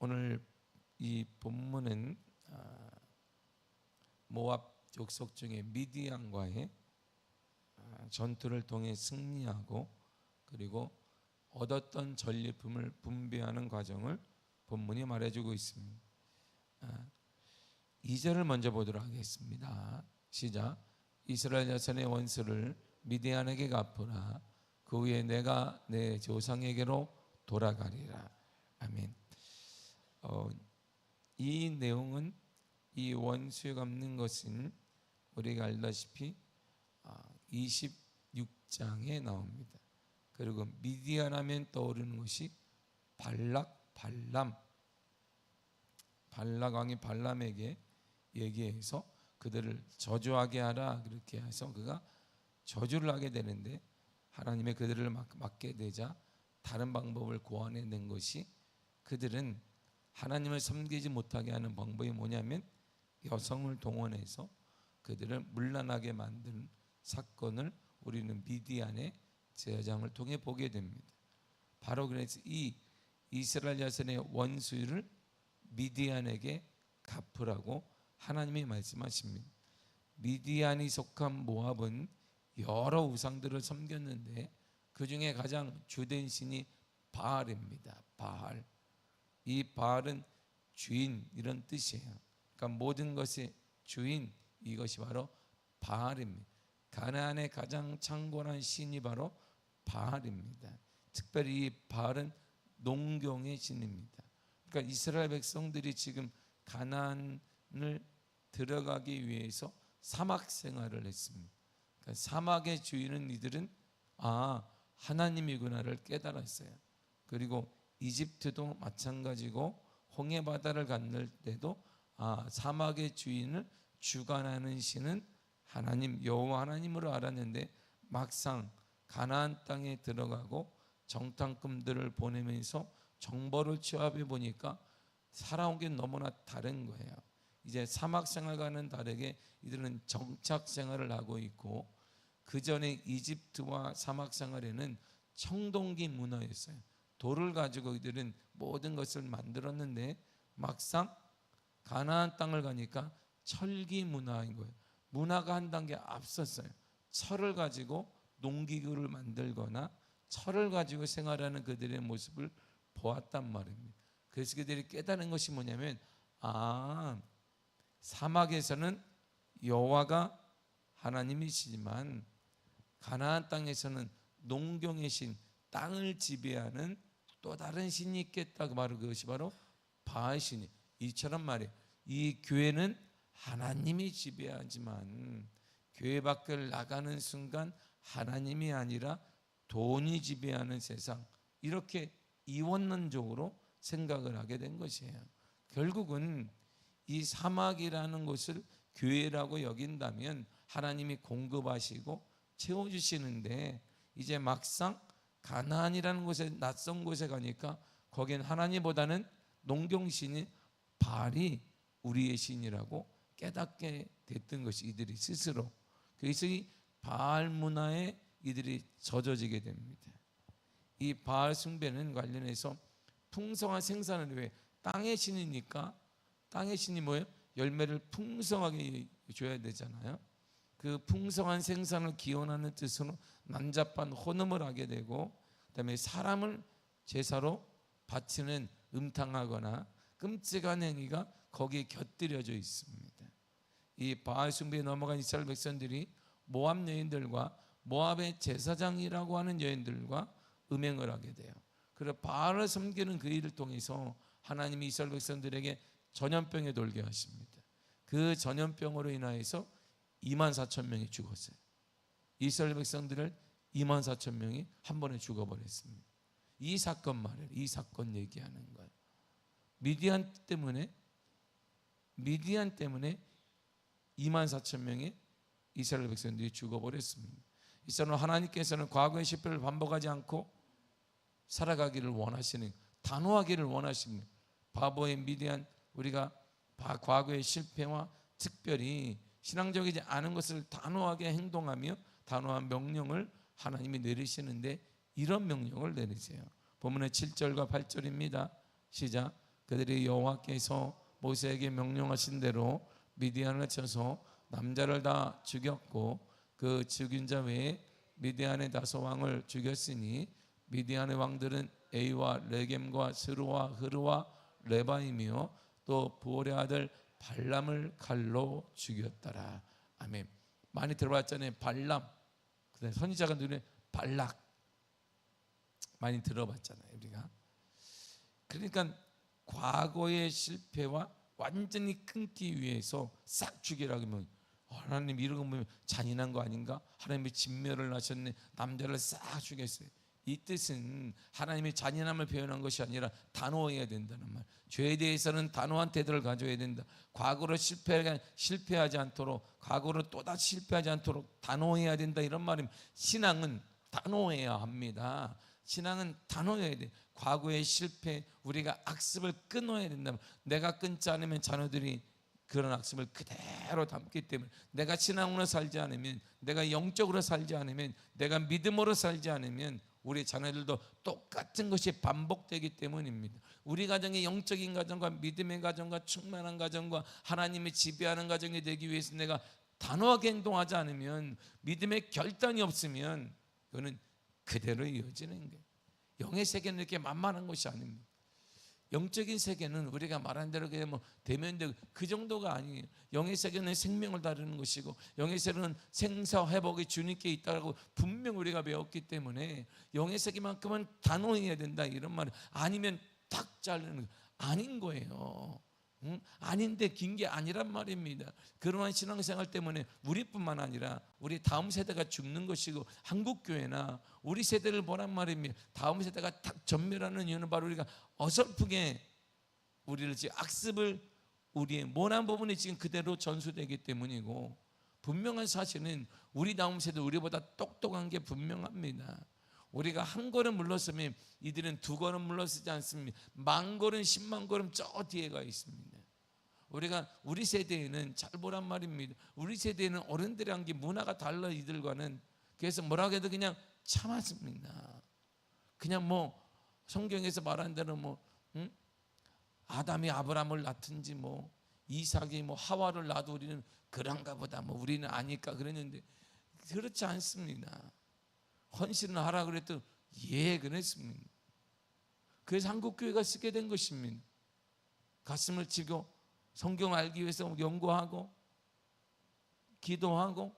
오늘 이 본문은 모압 족속 중에 미디안과의 전투를 통해 승리하고 그리고 얻었던 전리품을 분배하는 과정을 본문이 말해주고 있습니다. 2절을 먼저 보도록 하겠습니다. 시작. 이스라엘 자손의 원수를 미디안에게 갚으라. 그 후에 내가 내 조상에게로 돌아가리라. 아멘. 이 내용은 이 원수에 갚는 것은 우리가 알다시피 26장에 나옵니다. 그리고 미디안 하면 떠오르는 것이 발락, 발람. 발락 왕이 발람에게 얘기해서 그들을 저주하게 하라 그렇게 해서 그가 저주를 하게 되는데 하나님의 그들을 막게 되자 다른 방법을 고안해낸 것이 그들은 하나님을 섬기지 못하게 하는 방법이 뭐냐면 여성을 동원해서 그들을 문란하게 만드는 사건을 우리는 미디안의 제사장을 통해 보게 됩니다. 바로 그래서 이 이스라엘 자손의 원수를 미디안에게 갚으라고 하나님이 말씀하십니다. 미디안이 속한 모압은 여러 우상들을 섬겼는데 그 중에 가장 주된 신이 바알입니다. 바알. 이 바알은 주인 이런 뜻이에요. 그러니까 모든 것의 주인 이것이 바로 바알입니다. 가나안의 가장 창궐한 신이 바로 바알입니다. 특별히 이 바알은 농경의 신입니다. 그러니까 이스라엘 백성들이 지금 가나안을 들어가기 위해서 사막 생활을 했습니다. 그러니까 사막의 주인은 이들은 하나님이구나를 깨달았어요. 그리고 이집트도 마찬가지고 홍해 바다를 건널 때도 사막의 주인을 주관하는 신은 하나님 여호와 하나님으로 알았는데 막상 가나안 땅에 들어가고 정탐꾼들을 보내면서 정보를 취합해 보니까 살아온 게 너무나 다른 거예요. 이제 사막 생활과는 다르게 이들은 정착 생활을 하고 있고 그 전에 이집트와 사막 생활에는 청동기 문화였어요. 돌을 가지고 이들은 모든 것을 만들었는데 막상 가나안 땅을 가니까 철기 문화인 거예요. 문화가 한 단계 앞섰어요. 철을 가지고 농기구를 만들거나 철을 가지고 생활하는 그들의 모습을 보았단 말입니다. 그래서 그들이 깨달은 것이 뭐냐면 사막에서는 여호와가 하나님이시지만 가나안 땅에서는 농경의 신, 땅을 지배하는 또 다른 신이 있겠다. 바로 그것이 바로 바알 신이. 이처럼 말이에요. 이 교회는 하나님이 지배하지만 교회 밖을 나가는 순간 하나님이 아니라 돈이 지배하는 세상, 이렇게 이원론적으로 생각을 하게 된 것이에요. 결국은 이 사막이라는 것을 교회라고 여긴다면 하나님이 공급하시고 채워주시는데 이제 막상 가나안이라는 곳에 낯선 곳에 가니까 거기는 하나님보다는 농경신이 바알이 우리의 신이라고 깨닫게 됐던 것이 이들이 스스로. 그래서 이 바알 문화에 이들이 젖어지게 됩니다. 이 바알 숭배는 관련해서 풍성한 생산을 위해 땅의 신이니까 땅의 신이 뭐예요? 열매를 풍성하게 줘야 되잖아요. 그 풍성한 생산을 기원하는 뜻으로 난잡한 혼음을 하게 되고 그다음에 사람을 제사로 바치는 음탕하거나 끔찍한 행위가 거기에 곁들여져 있습니다. 이 바알 숭배에 넘어간 이스라엘 백성들이 모압 여인들과 모압의 제사장이라고 하는 여인들과 음행을 하게 돼요. 그래서 바알을 섬기는 그 일을 통해서 하나님이 이스라엘 백성들에게 전염병에 돌게 하십니다. 그 전염병으로 인하여서 24,000명이 죽었어요. 이스라엘 백성들을 24,000명이 한 번에 죽어버렸습니다. 이 사건 말이에요. 이 사건 얘기하는 거예요. 미디안 때문에 24,000명의 이스라엘 백성들이 죽어버렸습니다. 이스라엘 하나님께서는 과거의 실패를 반복하지 않고 살아가기를 원하시는, 단호하기를 원하십니다. 바보의 미디안, 우리가 과거의 실패와 특별히 신앙적이지 않은 것을 단호하게 행동하며 단호한 명령을 하나님이 내리시는데 이런 명령을 내리세요. 본문의 7절과 8절입니다. 시작. 그들이 여호와께서 모세에게 명령하신 대로 미디안을 쳐서 남자를 다 죽였고 그 죽인 자 외에 미디안의 다섯 왕을 죽였으니 미디안의 왕들은 에이와 레겜과 스루와 흐르와 레바이며 또 부올의 아들 발람을 칼로 죽였더라. 아멘. 많이 들어봤잖아요. 발람. 그다음에 선지자가 눈에 발락. 많이 들어봤잖아요, 우리가. 그러니까 과거의 실패와 완전히 끊기 위해서 싹 죽이라고 하면 하나님 이런 거 보면 잔인한 거 아닌가? 하나님이 진멸을 하셨네. 남자를 싹 죽였어요. 이 뜻은 하나님의 잔인함을 표현한 것이 아니라 단호해야 된다는 말. 죄에 대해서는 단호한 태도를 가져야 된다. 과거로 실패하지 않도록, 과거로 또다시 실패하지 않도록 단호해야 된다, 이런 말입니다. 신앙은 단호해야 합니다. 신앙은 단호해야 돼. 과거의 실패, 우리가 악습을 끊어야 된다. 내가 끊지 않으면 자녀들이 그런 악습을 그대로 담기 때문에, 내가 신앙으로 살지 않으면, 내가 영적으로 살지 않으면, 내가 믿음으로 살지 않으면 우리 자녀들도 똑같은 것이 반복되기 때문입니다. 우리 가정의 영적인 가정과 믿음의 가정과 충만한 가정과 하나님이 지배하는 가정이 되기 위해서 내가 단호하게 행동하지 않으면, 믿음의 결단이 없으면 그거는 그대로 이어지는 거예요. 영의 세계는 이렇게 만만한 것이 아닙니다. 영적인 세계는 우리가 말한 대로 그냥 뭐 대면되고 그 정도가 아니에요. 영의 세계는 생명을 다루는 것이고, 영의 세계는 생사회복이 주님께 있다고 분명 우리가 배웠기 때문에 영의 세계만큼은 단호해야 된다, 이런 말은 아니면 탁 자르는 거 아닌 거예요. 아닌데 긴 게 아니란 말입니다. 그러한 신앙생활 때문에 우리뿐만 아니라 우리 다음 세대가 죽는 것이고, 한국교회나 우리 세대를 보란 말입니다. 다음 세대가 탁 전멸하는 이유는 바로 우리가 어설프게 우리를 지금 악습을, 우리의 모난 부분이 지금 그대로 전수되기 때문이고, 분명한 사실은 우리 다음 세대 우리보다 똑똑한 게 분명합니다. 우리가 한 걸음 물러서면 이들은 두 걸음 물러서지 않습니다. 만 걸음 10만 걸음 저 뒤에가 있습니다. 우리 세대에는 잘 보란 말입니다. 우리 세대에는 어른들이 한 게 문화가 달라, 이들과는. 그래서 뭐라고 해도 그냥 참았습니다. 그냥 뭐 성경에서 말한 대로 뭐 아담이 아브라함을 낳든지 뭐 이삭이 뭐 하와를 낳아도 우리는 그런가 보다, 뭐 우리는 아니까 그랬는데, 그렇지 않습니다. 헌신을 하라 그랬더니 예 그랬습니다. 그래서 한국교회가 쓰게 된 것입니다. 가슴을 치고 성경 알기 위해서 연구하고 기도하고.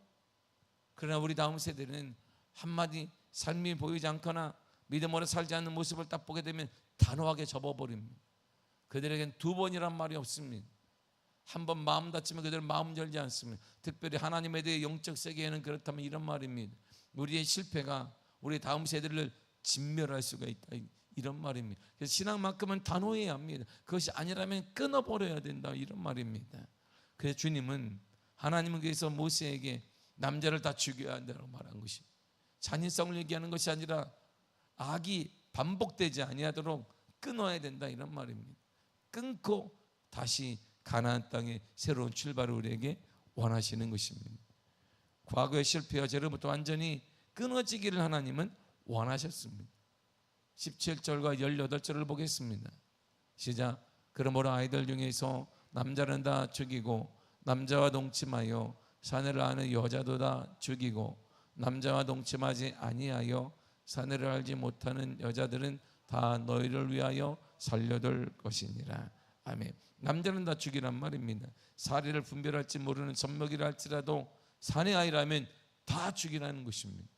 그러나 우리 다음 세대는 한마디 삶이 보이지 않거나 믿음으로 살지 않는 모습을 딱 보게 되면 단호하게 접어버립니다. 그들에겐 두 번이란 말이 없습니다. 한 번 마음 다치면 그들은 마음 열지 않습니다. 특별히 하나님에 대해 영적 세계에는 그렇다면 이런 말입니다. 우리의 실패가 우리 다음 세대를 진멸할 수가 있다, 이런 말입니다. 그래서 신앙만큼은 단호해야 합니다. 그것이 아니라면 끊어버려야 된다, 이런 말입니다. 그래서 주님은, 하나님은 그래서 모세에게 남자를 다 죽여야 한다고 말한 것이, 잔인성을 얘기하는 것이 아니라 악이 반복되지 아니하도록 끊어야 된다, 이런 말입니다. 끊고 다시 가나안 땅에 새로운 출발을 우리에게 원하시는 것입니다. 과거의 실패와 죄로부터 완전히 끊어지기를 하나님은 원하셨습니다. 17절과 18절을 보겠습니다. 시작. 그러므로 아이들 중에서 남자는 다 죽이고 남자와 동침하여 사내를 아는 여자도 다 죽이고 남자와 동침하지 아니하여 사내를 알지 못하는 여자들은 다 너희를 위하여 살려둘 것이니라. 아멘. 남자는 다 죽이란 말입니다. 사리를 분별할지 모르는 젖먹이라 할지라도 사내 아이라면 다 죽이라는 것입니다.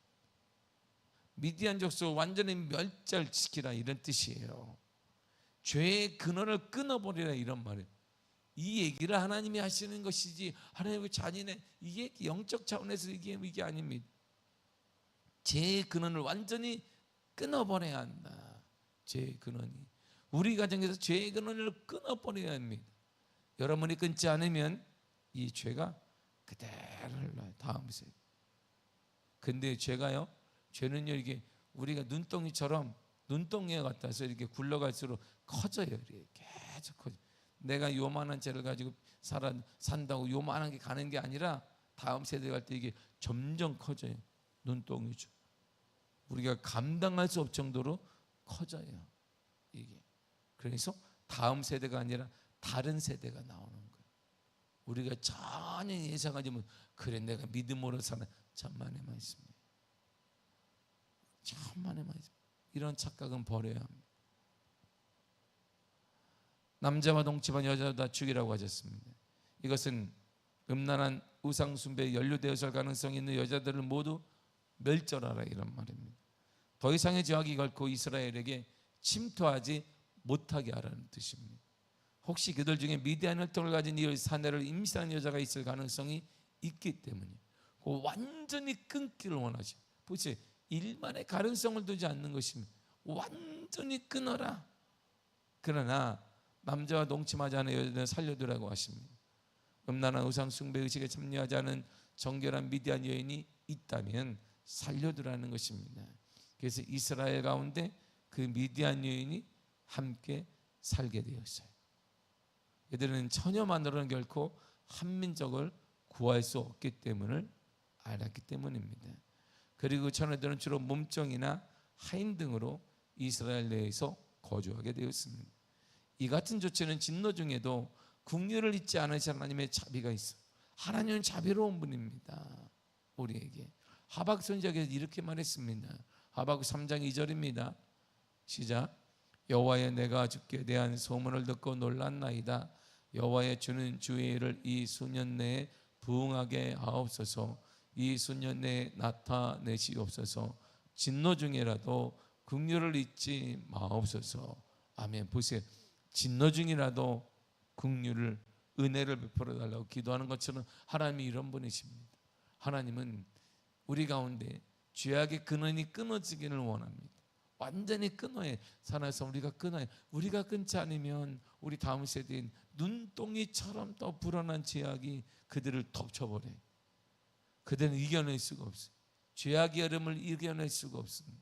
미디안 족속 완전히 멸절시키라, 이런 뜻이에요. 죄의 근원을 끊어버리라, 이런 말이에요. 이 얘기를 하나님이 하시는 것이지, 하나님의 잔인해, 이게 영적 차원에서 이게 아닙니다. 죄의 근원을 완전히 끊어버려야 한다. 죄의 근원이, 우리 가정에서 죄의 근원을 끊어버려야 합니다. 여러분이 끊지 않으면 이 죄가 그대로 흘러요, 다음 세대. 근데 죄는요, 이게 우리가 눈덩이에 같아서 이렇게 굴러갈수록 커져요. 이렇게 계속 커져. 내가 요만한 죄를 가지고 산다고 요만한 게 가는 게 아니라 다음 세대 갈 때 이게 점점 커져요. 눈덩이죠. 우리가 감당할 수 없을 정도로 커져요, 이게. 그래서 다음 세대가 아니라 다른 세대가 나오는 거예요. 우리가 전혀 예상하지 못, 그래 내가 믿음으로 사는, 천만의 말씀이에요. 천만의 말씀. 이런 착각은 버려야 합니다. 남자와 동침한 여자도 다 죽이라고 하셨습니다. 이것은 음란한 우상 숭배에 연루되어서 가능성이 있는 여자들을 모두 멸절하라 이런 말입니다. 더 이상의 죄악이 결코 이스라엘에게 침투하지 못하게 하라는 뜻입니다. 혹시 그들 중에 미디안 혈통을 가진 이 사내를 임신한 여자가 있을 가능성이 있기 때문에 완전히 끊기를 원하죠. 보세요. 일만의 가능성을 두지 않는 것입니다. 완전히 끊어라. 그러나 남자와 동침하지 않은 여자들은 살려두라고 하십니다. 음란한 우상 숭배 의식에 참여하지 않은 정결한 미디안 여인이 있다면 살려두라는 것입니다. 그래서 이스라엘 가운데 그 미디안 여인이 함께 살게 되었어요. 그들은 처녀만으로는 결코 한 민족을 구할 수 없기 때문을 알았기 때문입니다. 그리고 처녀들은 주로 몸종이나 하인 등으로 이스라엘 내에서 거주하게 되었습니다. 이 같은 조치는 진노 중에도 긍휼을 잊지 않으신 하나님의 자비가 있어. 하나님은 자비로운 분입니다. 우리에게 하박 선지자께서 이렇게 말했습니다. 하박국 3장 2절입니다. 시작. 여호와여 내가 주께 대한 소문을 듣고 놀랐나이다. 여호와의 주는 주의 일을 이 수년 내에 부응하게 하옵소서. 이 수년 내에 나타내시옵소서. 진노 중이라도 긍휼을 잊지 마옵소서. 아멘. 보세요. 진노 중이라도 긍휼을, 은혜를 베풀어 달라고 기도하는 것처럼 하나님이 이런 분이십니다. 하나님은 우리 가운데 죄악의 근원이 끊어지기를 원합니다. 완전히 끊어야 살아서 우리가 끊어야. 우리가 끊지 않으면 우리 다음 세대인 눈동이처럼 또 불어난 죄악이 그들을 덮쳐버려요. 그들은 이겨낼 수가 없어요. 죄악의 여름을 이겨낼 수가 없습니다.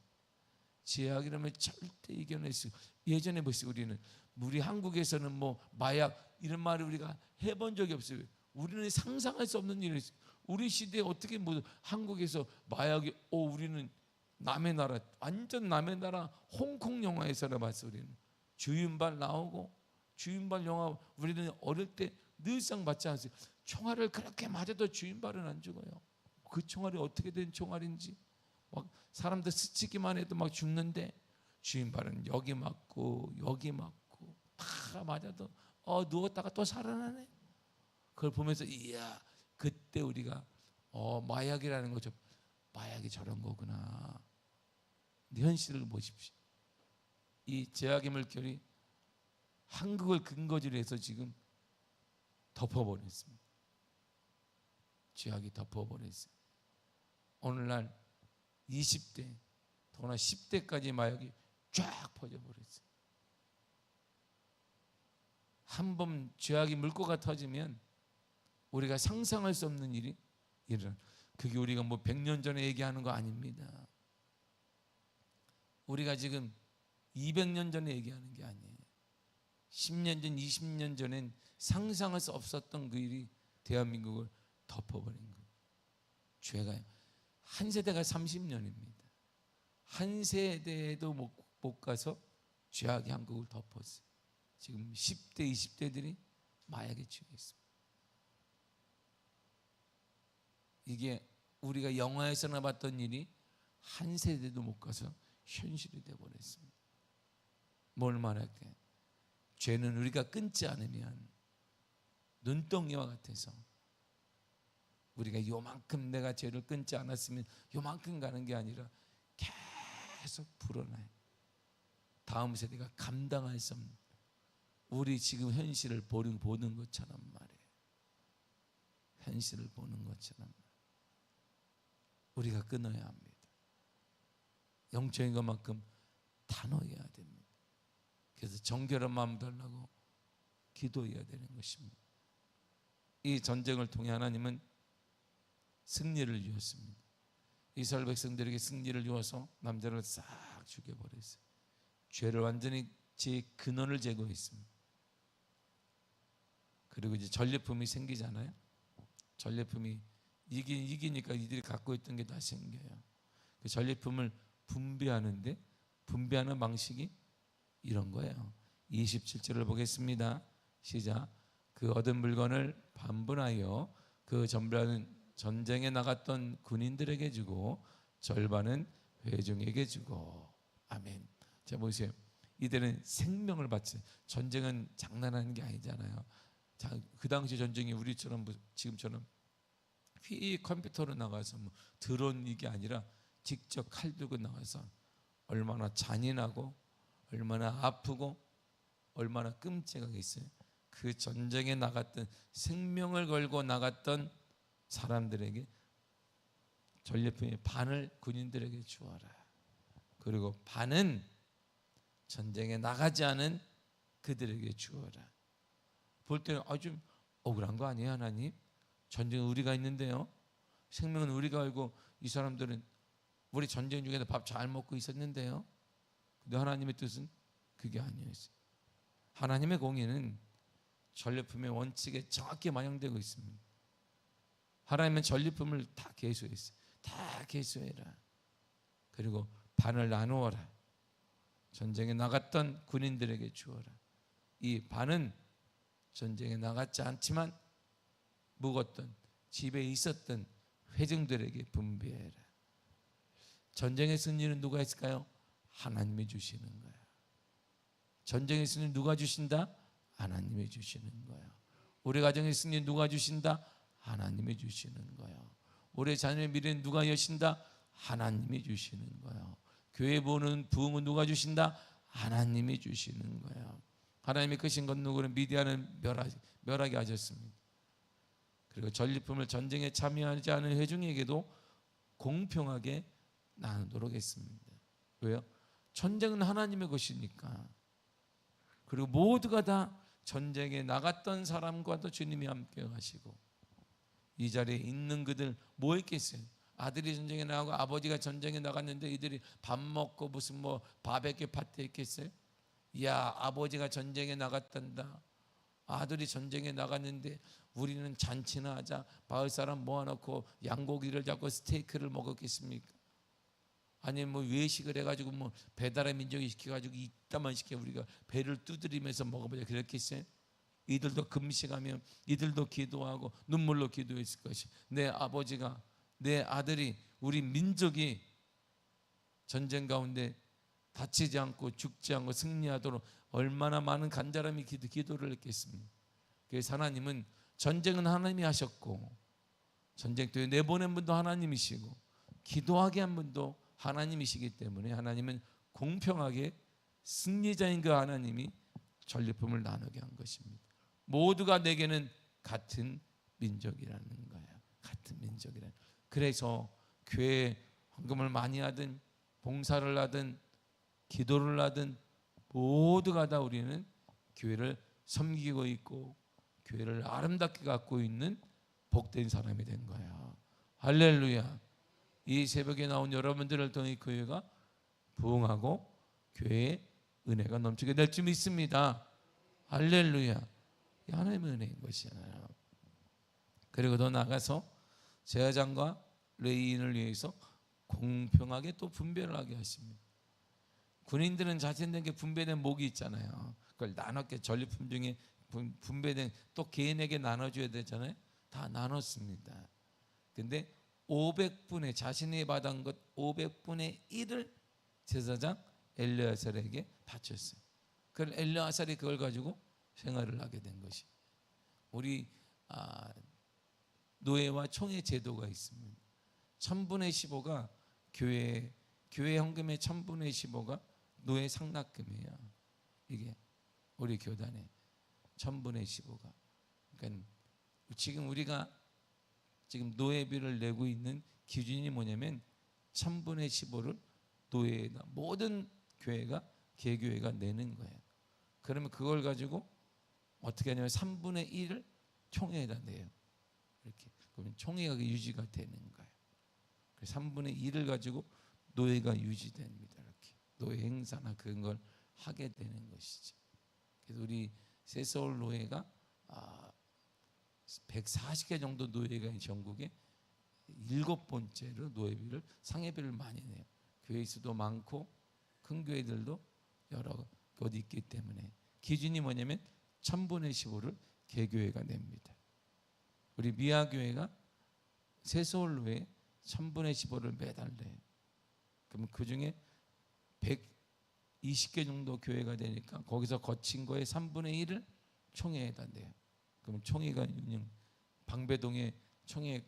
죄악의 여름을 절대 이겨낼 수. 예전에 보세요. 우리 한국에서는 뭐 마약 이런 말을 우리가 해본 적이 없어요. 우리는 상상할 수 없는 일이 있어요. 우리 시대에 어떻게 뭐 한국에서 마약이 우리는 남의 나라, 완전 남의 나라 홍콩 영화에서나 봤어. 우리는 주윤발 나오고, 주윤발 영화 우리는 어릴 때 늘상 봤지 않았어요. 총알을 그렇게 맞아도 주윤발은 안 죽어요. 그 총알이 어떻게 된 총알인지 막 사람들 스치기만 해도 막 죽는데 주윤발은 여기 맞고 여기 맞고 다 맞아도 누웠다가 또 살아나네. 그걸 보면서 이야, 그때 우리가 마약이라는 거죠. 마약이 저런 거구나. 현실을 보십시오. 이 죄악의 물결이 한국을 근거지로 해서 지금 덮어버렸습니다. 죄악이 덮어버렸어요. 오늘날 20대, 더구나 10대까지 마약이 쫙 퍼져버렸어요. 한번 죄악이 물꼬가 터지면 우리가 상상할 수 없는 일이 일어나. 그게 우리가 뭐 100년 전에 얘기하는 거 아닙니다. 우리가 지금 200년 전에 얘기하는 게 아니에요. 10년 전, 20년 전엔 상상할 수 없었던 그 일이 대한민국을 덮어버린 거예요. 죄가 한 세대가 30년입니다. 한 세대에도 못 가서 죄악이 한국을 덮었어요. 지금 10대, 20대들이 마약에 취해 있습니다. 이게 우리가 영화에서나 봤던 일이 한 세대도 못 가서 현실이 되어버렸습니다. 뭘 말할게? 죄는 우리가 끊지 않으면 눈덩이와 같아서 우리가 요만큼 내가 죄를 끊지 않았으면 요만큼 가는 게 아니라 계속 불어나요. 다음 세대가 감당할 수 없는, 우리 지금 현실을 보는 것처럼 말이에요. 현실을 보는 것처럼 우리가 끊어야 합니다. 영적인 것만큼 단호해야 됩니다. 그래서 정결한 마음 달라고 기도해야 되는 것입니다. 이 전쟁을 통해 하나님은 승리를 주었습니다. 이스라엘 백성들에게 승리를 주어서 남자를 싹 죽여버렸어요. 죄를 완전히 제 근원을 제거했습니다. 그리고 이제 전리품이 생기잖아요. 전리품이 이기니까 이들이 갖고 있던 게 다 생겨요. 그 전리품을 분배하는데 분배하는 방식이 이런 거예요. 27절을 보겠습니다. 시작. 그 얻은 물건을 반분하여 그 전쟁에 나갔던 군인들에게 주고 절반은 회중에게 주고. 아멘. 자 보세요. 이들은 생명을 바치. 전쟁은 장난하는 게 아니잖아요. 자, 그 당시 전쟁이 우리처럼 지금처럼 컴퓨터로 나가서 뭐 드론 이게 아니라 직접 칼 들고 나가서 얼마나 잔인하고 얼마나 아프고 얼마나 끔찍하겠어요. 그 전쟁에 나갔던 생명을 걸고 나갔던 사람들에게 전리품의 반을 군인들에게 주어라. 그리고 반은 전쟁에 나가지 않은 그들에게 주어라. 볼 때는 좀 억울한 거 아니에요, 하나님? 전쟁은 우리가 있는데요. 생명은 우리가 알고 이 사람들은 우리 전쟁 중에도 밥 잘 먹고 있었는데요. 근데 하나님의 뜻은 그게 아니었어요. 하나님의 공의는 전리품의 원칙에 정확히 반영되고 있습니다. 하나님은 전리품을 다 계수했어요. 다 계수해라. 그리고 반을 나누어라. 전쟁에 나갔던 군인들에게 주어라. 이 반은 전쟁에 나갔지 않지만 묵었던 집에 있었던 회중들에게 분배해라. 전쟁의 승리는 누가 했을까요? 하나님이 주시는 거예요. 전쟁의 승리는 누가 주신다? 하나님이 주시는 거예요. 우리 가정의 승리는 누가 주신다? 하나님이 주시는 거예요. 우리 자녀의 미래는 누가 여신다? 하나님이 주시는 거예요. 교회 보는 부흥은 누가 주신다? 하나님이 주시는 거예요. 하나님이 크신 건 누구는 미디어는 멸하게 하셨습니다. 그리고 전리품을 전쟁에 참여하지 않은 회중에게도 공평하게 나누도록 했습니다. 왜요? 전쟁은 하나님의 것이니까. 그리고 모두가 다 전쟁에 나갔던 사람과도 주님이 함께 하시고, 이 자리에 있는 그들 뭐 했겠어요? 아들이 전쟁에 나가고 아버지가 전쟁에 나갔는데 이들이 밥 먹고 무슨 뭐 바베큐 파티 했겠어요? 야, 아버지가 전쟁에 나갔단다. 아들이 전쟁에 나갔는데 우리는 잔치나 하자. 마을 사람 모아놓고 양고기를 잡고 스테이크를 먹었겠습니까? 아니면 뭐 외식을 해가지고 뭐 배달의 민족이 시켜가지고 이따만 시켜 우리가 배를 두드리면서 먹어보자 그랬겠어요? 이들도 금식하며 이들도 기도하고 눈물로 기도했을 것이. 내 아버지가, 내 아들이, 우리 민족이 전쟁 가운데 다치지 않고 죽지 않고 승리하도록 얼마나 많은 간절함이 기도를 했겠습니까? 그래서 하나님은 전쟁은 하나님이 하셨고, 전쟁터에 내보낸 분도 하나님이시고, 기도하게 한 분도 하나님이시기 때문에 하나님은 공평하게 승리자인 그 하나님이 전리품을 나누게 한 것입니다. 모두가 내게는 같은 민족이라는 거예요. 같은 민족이라는. 그래서 교회에 헌금을 많이 하든 봉사를 하든 기도를 하든 모두가 다 우리는 교회를 섬기고 있고 교회를 아름답게 갖고 있는 복된 사람이 된 거예요. 할렐루야. 이 새벽에 나온 여러분들을 통해 교회가 부흥하고 교회에 은혜가 넘치게 될 줄 믿습니다. 할렐루야. 하나님의 은혜인 것이잖아요. 그리고 더 나아가서 제사장과 레위인을 위해서 공평하게 또 분배를 하게 하십니다. 군인들은 자신들에게 분배된 목이 있잖아요. 그걸 나눴게 전리품 중에 분배된 또 개인에게 나눠줘야 되잖아요. 다 나눴습니다. 근데 500분의 자신이 받은 것 500분의 1을 제사장 엘르아살에게 바쳤어요. 그걸 엘르아살이 그걸 가지고 생활을 하게 된 것이. 우리 노예와 총회 제도가 있습니다. 1000분의 15가 교회 헌금의 1000분의 15가 노예 상납금이에요. 이게 우리 교단에 1000분의 15가. 그러니까 지금 우리가 지금 노예비를 내고 있는 기준이 뭐냐면 1000분의 15를 노예가 모든 교회가 개교회가 내는 거예요. 그러면 그걸 가지고 어떻게 하냐면 3분의 1을 총회에다 내요. 이렇게 그러면 총회가 유지가 되는 거예요. 3분의 1을 가지고 노예가 유지됩니다. 이렇게 노예 행사나 그런 걸 하게 되는 것이죠. 그래서 우리 새서울 노예가 140개 정도 노예가 전국에 7번째로 노예비를 상해비를 많이 내요. 교회 수도 많고 큰 교회들도 여러 곳 있기 때문에 기준이 뭐냐면 1000분의 15를 개교회가 냅니다. 우리 미아교회가 새서울로에 1000분의 15를 매달 내요. 그럼 그 중에 120개 정도 교회가 되니까 거기서 거친 거에 3분의 1을 총회에다 내요. 그럼 총회가 운영, 방배동에 총회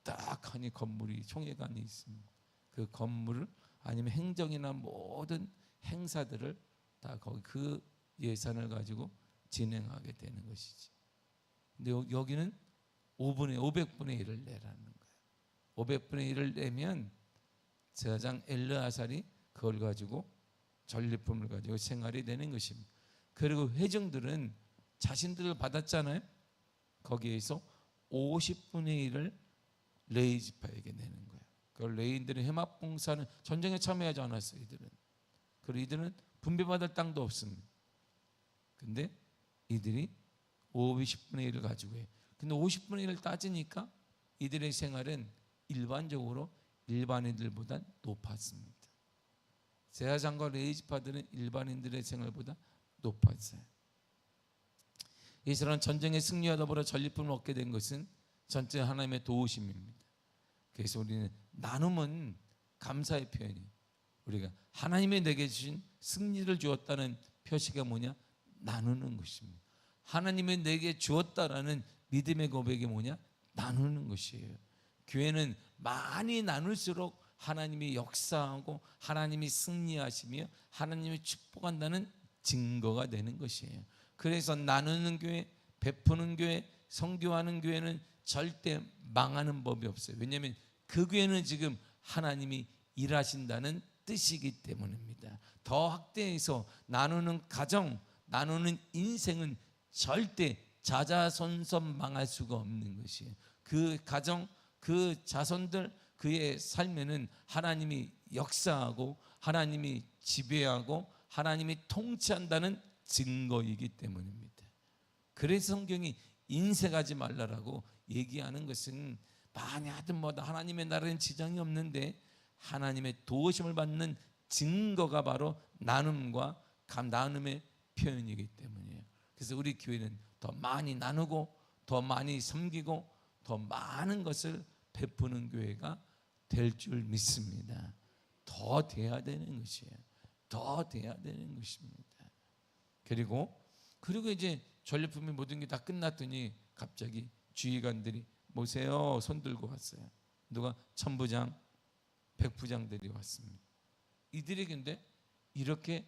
딱 하니 건물이 총회관이 있습니다. 그 건물을 아니면 행정이나 모든 행사들을 다 거기 그 예산을 가지고 진행하게 되는 것이지. 근데 여기는 500분의 1을 내라는 거예요. 500분의 1을 내면 제사장 엘르아살이 그걸 가지고 전리품을 가지고 생활이 되는 것입니다. 그리고 회중들은 자신들을 받았잖아요. 거기에서 50분의 1을 레위 지파에게 내는 거예요. 그 레위인들은 회막봉사는 전쟁에 참여하지 않았어요. 그리고 이들은 분배받을 땅도 없습니다. 근데 이들이 50분의 1을 가지고 해요. 근데 50분의 1을 따지니까 이들의 생활은 일반적으로 일반인들보다 높았습니다. 제사장과 레위 지파들은 일반인들의 생활보다 높았어요. 이스라엘은 전쟁에 승리와 더불어 전리품을 얻게 된 것은 전체 하나님의 도우심입니다. 그래서 우리는 나눔은 감사의 표현이에요. 우리가 하나님이 내게 주신 승리를 주었다는 표시가 뭐냐? 나누는 것입니다. 하나님이 내게 주었다라는 믿음의 고백이 뭐냐? 나누는 것이에요. 교회는 많이 나눌수록 하나님이 역사하고 하나님이 승리하시며 하나님이 축복한다는 증거가 되는 것이에요. 그래서 나누는 교회, 베푸는 교회, 선교하는 교회는 절대 망하는 법이 없어요. 왜냐하면 그 교회는 지금 하나님이 일하신다는 뜻이기 때문입니다. 더 확대해서 나누는 가정, 나누는 인생은 절대 자자손손 망할 수가 없는 것이에요. 그 가정, 그 자손들, 그의 삶에는 하나님이 역사하고 하나님이 지배하고 하나님이 통치한다는 증거이기 때문입니다. 그래서 성경이 인색하지 말라라고 얘기하는 것은 많이 하든 뭐다 하나님의 나라는 지장이 없는데 하나님의 도우심을 받는 증거가 바로 나눔과 나눔의 표현이기 때문이에요. 그래서 우리 교회는 더 많이 나누고 더 많이 섬기고 더 많은 것을 베푸는 교회가 될 줄 믿습니다. 더 돼야 되는 것이에요. 더 돼야 되는 것입니다. 그리고 이제 전리품이 모든 게 다 끝났더니 갑자기 주의관들이 모세요 손 들고 왔어요. 누가? 천부장, 백부장들이 왔습니다. 이들이 근데 이렇게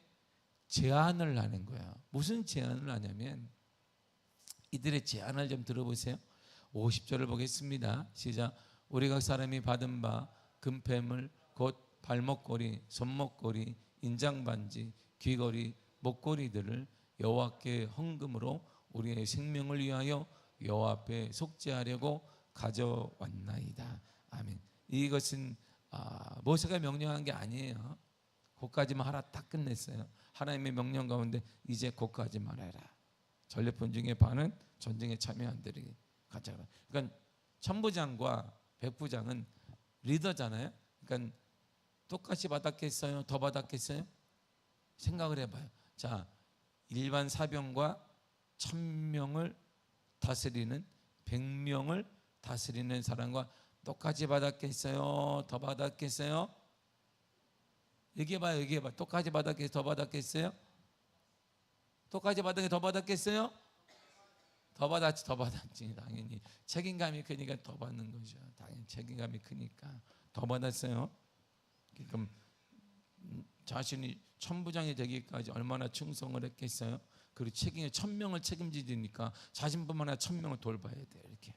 제안을 하는 거야. 무슨 제안을 하냐면 이들의 제안을 좀 들어보세요. 50절을 보겠습니다. 시작. 우리 각 사람이 받은 바 금패물 곧 발목걸이, 손목걸이, 인장반지, 귀걸이, 목걸이들을 여호와께 헌금으로 우리의 생명을 위하여 여호와 앞에 속죄하려고 가져왔나이다. 아멘. 이것은 모세가 명령한 게 아니에요. 그까지만 하라 딱 끝냈어요. 하나님의 명령 가운데 이제 그까지만 해라. 전리품 중에 반은 전쟁에 참여한 들이 가져가라. 그러니까 천부장과 백부장은 리더잖아요. 그러니까 똑같이 받았겠어요? 더 받았겠어요? 생각을 해봐요. 자, 일반 사병과 1000명을 다스리는 100명을 다스리는 사람과 똑같이 받았겠어요? 더 받았겠어요? 얘기해봐요. 얘기해봐. 똑같이 받았겠어요? 더 받았겠어요? 똑같이 받았겠어요? 더 받았겠어요? 더 받았지. 더 받았지. 당연히 책임감이 크니까 더 받는 거죠. 당연히 책임감이 크니까 더 받았어요. 그럼 자신이 천부장이 되기까지 얼마나 충성을 했겠어요? 그리고 1000명을 책임지니까 자신뿐만 아니라 1000명을 돌봐야 돼요. 이렇게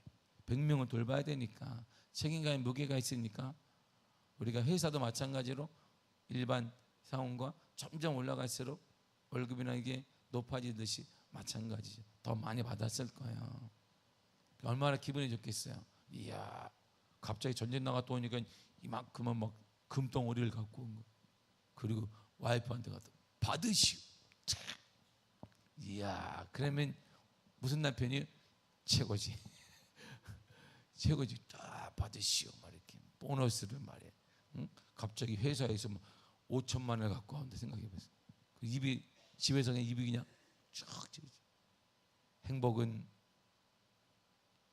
100명을 돌봐야 되니까 책임감에 무게가 있으니까 우리가 회사도 마찬가지로 일반 사원과 점점 올라갈수록 월급이나 이게 높아지듯이 마찬가지죠. 더 많이 받았을 거예요. 얼마나 기분이 좋겠어요. 이야, 갑자기 전쟁 나갔다 오니까 이만큼은 막 금덩어리를 갖고 온 거. 그리고 와이프한테 가서 받으시오. 이야, 그러면 무슨 남편이 최고지. 최고지. 딱 받으시오. 막 이렇게 보너스를 말해. 응? 갑자기 회사에서 5천만 원을 갖고 온다 생각해보세요. 그 입이 집에서 그냥 입이 그냥 쭉 지어져. 행복은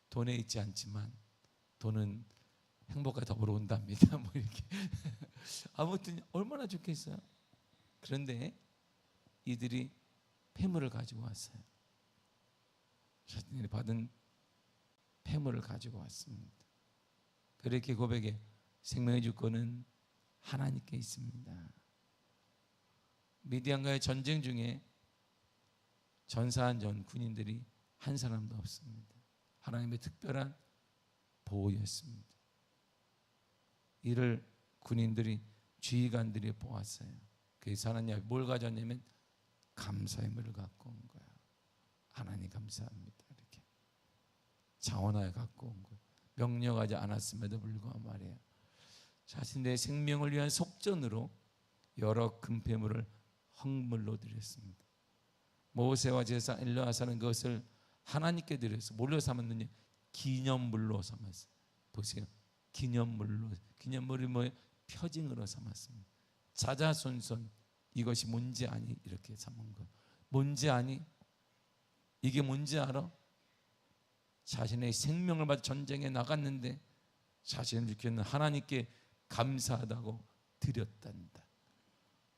돈에 있지 않지만 돈은 행복과 더불어 온답니다. 뭐 이렇게 아무튼 얼마나 좋겠어요. 그런데 이들이 폐물을 가지고 왔어요. 자신들이 받은 폐물을 가지고 왔습니다. 그렇게 고백해 생명의 주권은 하나님께 있습니다. 미디안과의 전쟁 중에 전사한 전 군인들이 한 사람도 없습니다. 하나님의 특별한 보호였습니다. 이를 군인들이 지휘관들이 보았어요. 그래서 하나님 뭘 가져왔냐면 감사의 물을 갖고 온 거야. 하나님 감사합니다. 이렇게 자원하여 갖고 온 거야. 명령하지 않았음에도 불구하고 말이에요. 자신의 생명을 위한 속전으로 여러 금폐물을 헌물로 드렸습니다. 모세와 제사 엘르아사는 그것을 하나님께 드려서 뭘로 삼았느냐? 기념물로 삼았어요. 보세요. 기념물로. 기념물이 뭐예요? 표징으로 삼았습니다. 자자손손 이것이 뭔지 아니? 이렇게 삼은 거. 뭔지 아니? 이게 뭔지 알아? 자신의 생명을 받아 전쟁에 나갔는데 자신을 지키는 하나님께 감사하다고 드렸단다.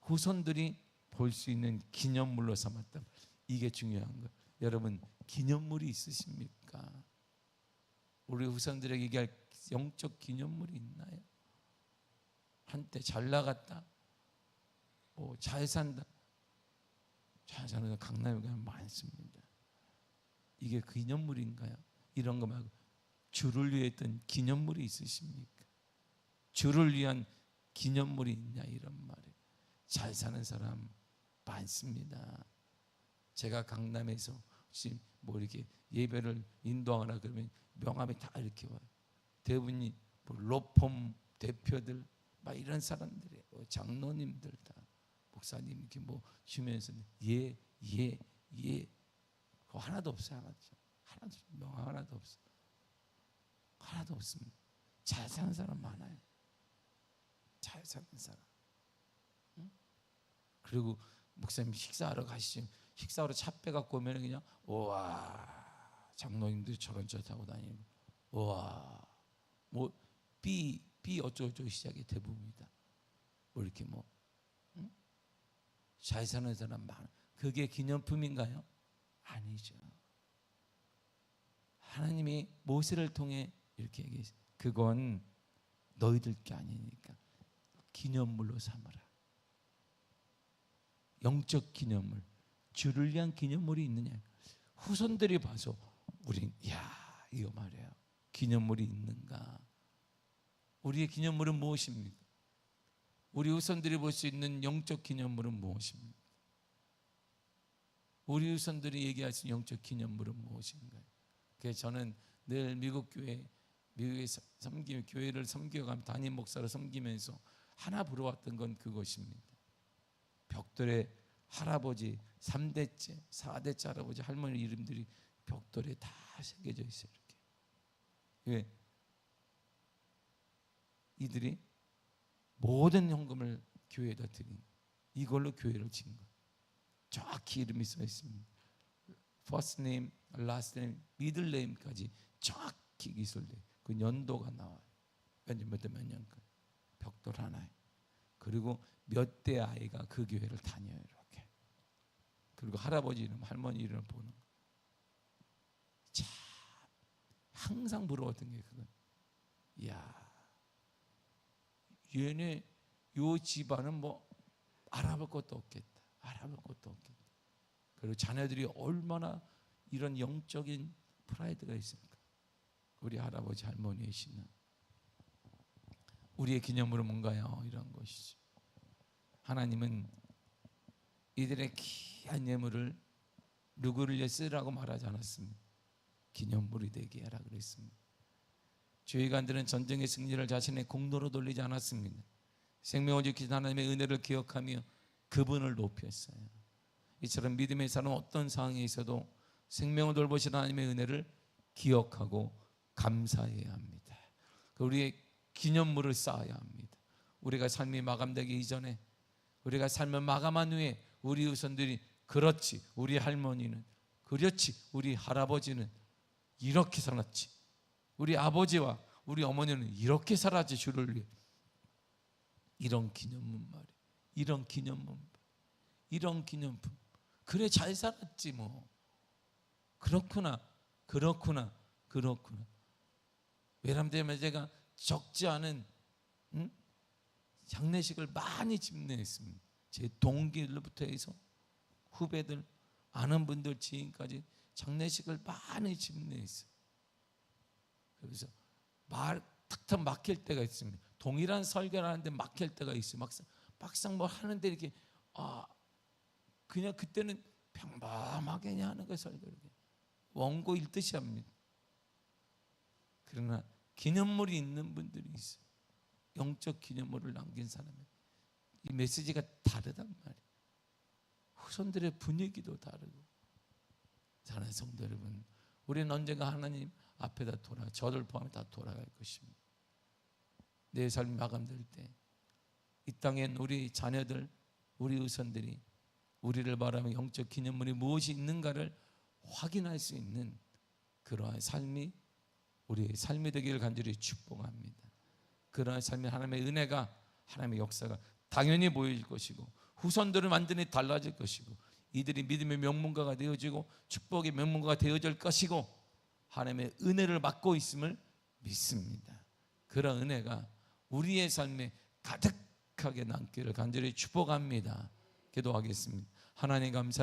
후손들이 볼 수 있는 기념물로 삼았다. 이게 중요한 거예요. 여러분 기념물이 있으십니까? 우리 후손들에게 얘기할 영적 기념물이 있나요? 한때 잘 나갔다, 뭐 잘 산다. 잘 사는 강남에 가면 많습니다. 이게 기념물인가요? 이런 거 말고 주를 위해 했던 기념물이 있으십니까? 주를 위한 기념물이 있냐 이런 말이에요. 잘 사는 사람 많습니다. 제가 강남에서 혹시 뭐 이렇게 예배를 인도하거나 그러면 명함이 다 이렇게 와요. 대부분이 뭐 로펌 대표들 막 이런 사람들이에요. 장로님들 다 목사님 이렇게 뭐 주면서 예 그거 하나도 없어요. 하나도 명함 하나도 없어. 하나도 없습니다. 잘 사는 사람 많아요. 잘 사는 사람. 응? 그리고 목사님 식사하러 가시죠. 식사하러 차 빼갖고 오면 그냥 우와 장로님들 저런 차 타고 다니고 우와 뭐 B 어쩌고저쩌고 시작이 대부분이다. 뭐 이렇게 뭐 응? 잘 사는 사람 많아. 그게 기념품인가요? 아니죠. 하나님이 모세를 통해 이렇게 얘기했어요. 그건 너희들 게 아니니까 기념물로 삼아라. 영적 기념물, 주를 위한 기념물이 있느냐? 후손들이 봐서 우린 야 이거 말이에요. 기념물이 있는가? 우리의 기념물은 무엇입니까? 우리 후손들이 볼 수 있는 영적 기념물은 무엇입니까? 우리 후손들이 얘기할 수 있는 영적 기념물은 무엇인가요? 그래서 저는 늘 미국에 섬기며 교회를 섬겨가며 담임 목사로 섬기면서 하나 부러웠던 건 그것입니다. 벽돌에 할아버지 3대째, 4대째 할아버지 할머니 이름들이 벽돌에 다 새겨져 있어요. 이렇게. 왜? 이들이 모든 헌금을 교회에다 드린 이걸로 교회를 진 거예요. 정확히 이름이 써 있습니다. First name, last name, middle name까지 정확히 기술돼. 그 연도가 나와요. 몇 년간 벽돌 하나에. 그리고 몇 대 아이가 그 교회를 다녀요. 이렇게. 그리고 할아버지 이름, 할머니 이름을 보는 거. 참 항상 부러웠던 게 그건. 이야, 얘네 요 집안은 뭐 알아볼 것도 없겠다. 알아볼 것도 없겠다. 그리고 자녀들이 얼마나 이런 영적인 프라이드가 있습니까? 우리 할아버지 할머니이시는 우리의 기념물은 뭔가요? 이런 것이죠. 하나님은 이들의 귀한 예물을 누구를 위해 쓰라고 말하지 않았습니다. 기념물이 되게 하라 그랬습니다. 지휘관들은 전쟁의 승리를 자신의 공로로 돌리지 않았습니다. 생명을 지키신 하나님의 은혜를 기억하며 그분을 높였어요. 이처럼 믿음의 사람은 어떤 상황에 있어도 생명을 돌보시는 하나님의 은혜를 기억하고 감사해야 합니다. 우리의 기념물을 쌓아야 합니다. 우리가 삶이 마감되기 이전에, 우리가 삶을 마감한 후에 우리 후손들이 그렇지, 우리 할머니는, 그렇지, 우리 할아버지는 이렇게 살았지, 우리 아버지와 우리 어머니는 이렇게 살았지, 주를 위해. 이런 기념품 말이야. 이런 기념품, 이런 기념품. 그래, 잘 살았지 뭐. 그렇구나, 그렇구나, 그렇구나. 외람되면 제가 적지 않은 장례식을 많이 집례했습니다. 제 동기들부터 해서 후배들, 아는 분들, 지인까지 장례식을 많이 집례했어요. 그래서 탁탁 막힐 때가 있습니다. 동일한 설교를 하는데 막힐 때가 있어요. 막상 뭐 하는데 이렇게 그냥 그때는 평범하게 그냥 하는 거예요. 설교를 원고 읽듯이 합니다. 그러나 기념물이 있는 분들이 있어요. 영적 기념물을 남긴 사람은 이 메시지가 다르단 말이에요. 후손들의 분위기도 다르고. 사랑하는 성도 여러분, 우리는 언젠가 하나님 앞에다 저를 포함해 다 돌아갈 것입니다. 내 삶이 마감될 때 이 땅엔 우리 자녀들, 우리 후손들이 우리를 바라보며 영적 기념물이 무엇이 있는가를 확인할 수 있는 그러한 삶이 우리의 삶이 되기를 간절히 축복합니다. 그러한 삶의 하나님의 은혜가, 하나님의 역사가 당연히 보일 것이고, 후손들은 완전히 달라질 것이고, 이들이 믿음의 명문가가 되어지고 축복의 명문가가 되어질 것이고, 하나님의 은혜를 받고 있음을 믿습니다. 그런 은혜가 우리의 삶에 가득하게 남기를 간절히 축복합니다. 기도하겠습니다. 하나님 감사